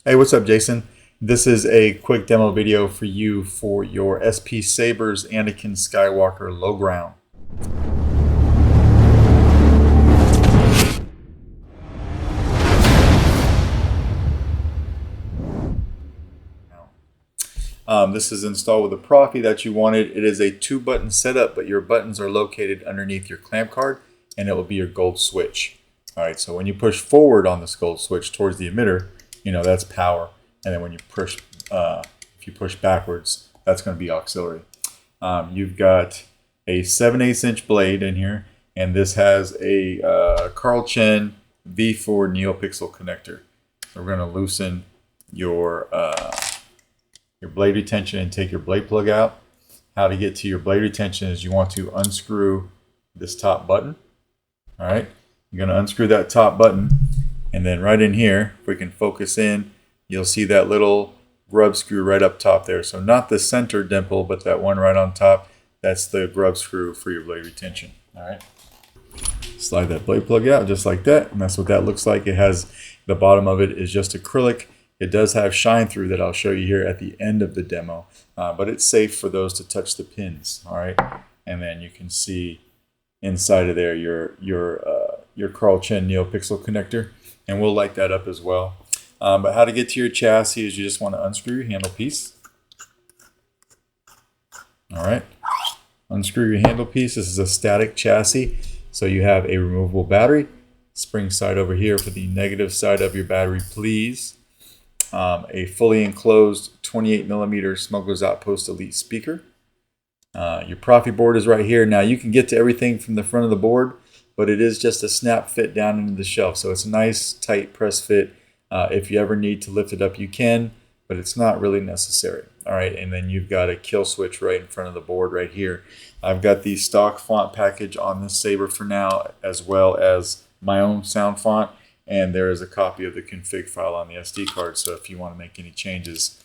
Hey, what's up, Jason? This is a quick demo video for you for your SP Sabers Anakin Skywalker low ground. This is installed with a Proffie that you wanted. It is a 2-button setup, but your buttons are located underneath your clamp card, and it will be your gold switch. All right, so when you push forward on this gold switch towards the emitter, you know that's power, and then when you push, if you push backwards, that's going to be auxiliary. You've got a 7/8 inch blade in here, and this has a Carl Chen V4 Neopixel connector. So we're going to loosen your blade retention and take your blade plug out. How to get to your blade retention is you want to unscrew this top button. All right, you're going to unscrew that top button, and then right in here, if we can focus in, you'll see that little grub screw right up top there. So not the center dimple, but that one right on top. That's the grub screw for your blade retention. All right, slide that blade plug out just like that, and that's what that looks like. It has, the bottom of it is just acrylic. It does have shine through that I'll show you here at the end of the demo, but it's safe for those to touch the pins. All right, and then you can see inside of there your Carl Chen Neopixel connector, and we'll light that up as well. But how to get to your chassis is you just want to unscrew your handle piece. All right, unscrew your handle piece. This is a static chassis, so you have a removable battery. Spring side over here for the negative side of your battery, please. A fully enclosed 28mm Smuggler's Outpost Elite speaker. Your Proffie board is right here. Now you can get to everything from the front of the board, but it is just a snap fit down into the shelf. So it's a nice tight press fit. If you ever need to lift it up, you can, but it's not really necessary. All right, and then you've got a kill switch right in front of the board right here. I've got the stock font package on this Saber for now, as well as my own sound font. And there is a copy of the config file on the SD card, so if you want to make any changes,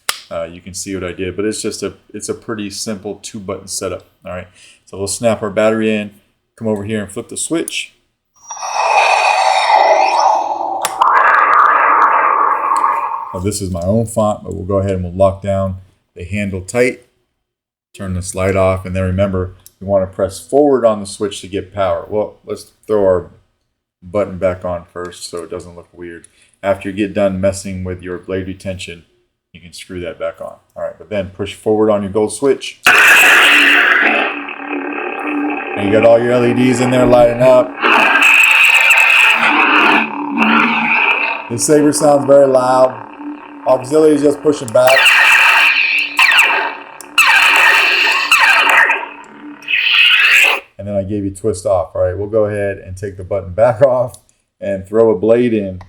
you can see what I did. But it's a pretty simple 2-button setup. All right, so we'll snap our battery in, come over here and flip the switch. Now, this is my own font, but we'll go ahead and we'll lock down the handle tight, turn this light off, and then remember, we want to press forward on the switch to get power. Well, let's throw our button back on first so it doesn't look weird. After you get done messing with your blade retention, you can screw that back on. All right, but then push forward on your gold switch. And you got all your LEDs in there lighting up. The Saber sounds very loud. Auxiliary is just pushing back. And then I gave you twist off. All right, we'll go ahead and take the button back off and throw a blade in.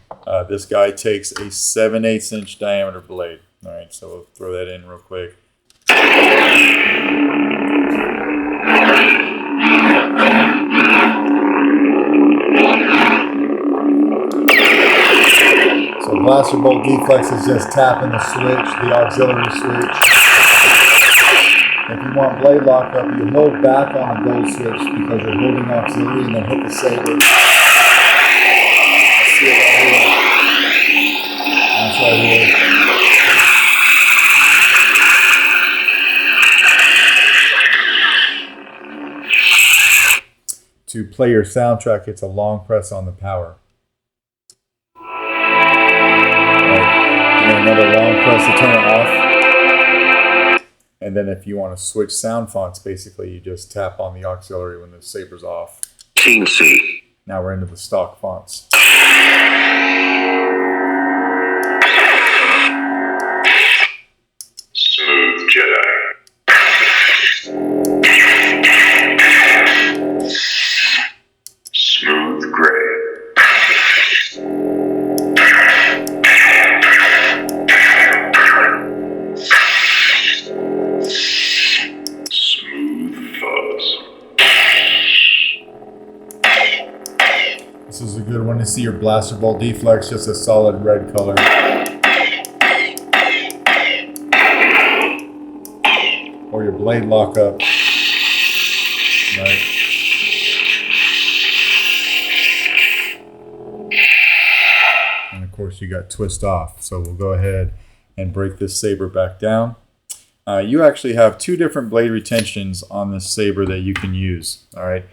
This guy takes a 7/8 inch diameter blade. All right, so we'll throw that in real quick. So blaster bolt deflex is just tapping the switch, the auxiliary switch. If you want blade lockup, you hold back on the gold switch because you're holding auxiliary, and then hit the Saber. See it right here. That's right here. To play your soundtrack, it's a long press on the power. And then another long press to turn it off. And then if you want to switch sound fonts, basically you just tap on the auxiliary when the Saber's off. Teensy. Now we're into the stock fonts. Smooth Jedi. Smooth Gray. This is a good one to see your blaster bolt deflex, just a solid red color. Or your blade lockup. Right. course, you got twist off. So we'll go ahead and break this saber back down. You actually have two different blade retentions on this saber that you can use. All right,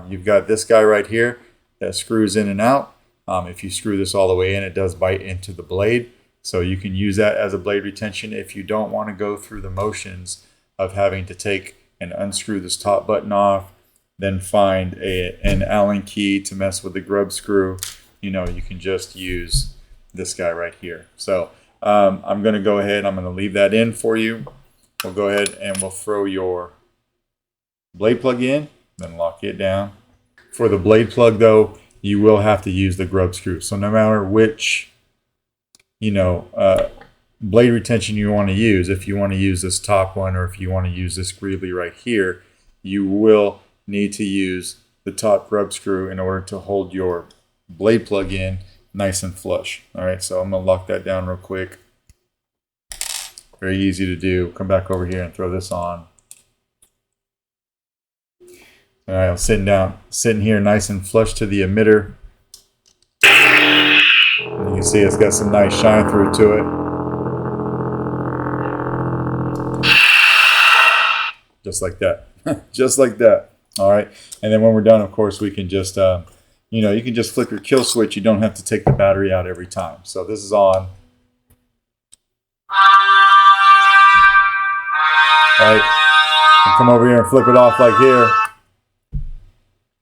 you've got this guy right here that screws in and out. If you screw this all the way in, it does bite into the blade. So you can use that as a blade retention if you don't want to go through the motions of having to take and unscrew this top button off, then find an Allen key to mess with the grub screw. You know, you can just use this guy right here. So I'm going to go ahead, I'm going to leave that in for you. We'll go ahead and we'll throw your blade plug in, then lock it down. For the blade plug though, you will have to use the grub screw. So no matter which, blade retention you want to use, if you want to use this top one or if you want to use this greeley right here, you will need to use the top grub screw in order to hold your blade plug in nice and flush. All right, so I'm going to lock that down real quick. Very easy to do. Come back over here and throw this on. All right, I'm sitting here nice and flush to the emitter. And you can see it's got some nice shine through to it. Just like that. Just like that. All right, and then when we're done, of course, we can just, you can just flip your kill switch. You don't have to take the battery out every time. So this is on. All right, and come over here and flip it off like here.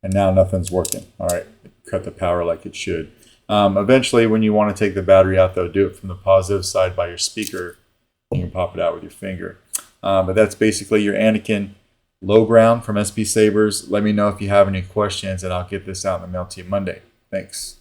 And now nothing's working. All right, cut the power like it should. Eventually, when you want to take the battery out, though, do it from the positive side by your speaker. You can pop it out with your finger. But that's basically your Anakin low ground from SP Sabers. Let me know if you have any questions, and I'll get this out in the mail to you Monday. Thanks.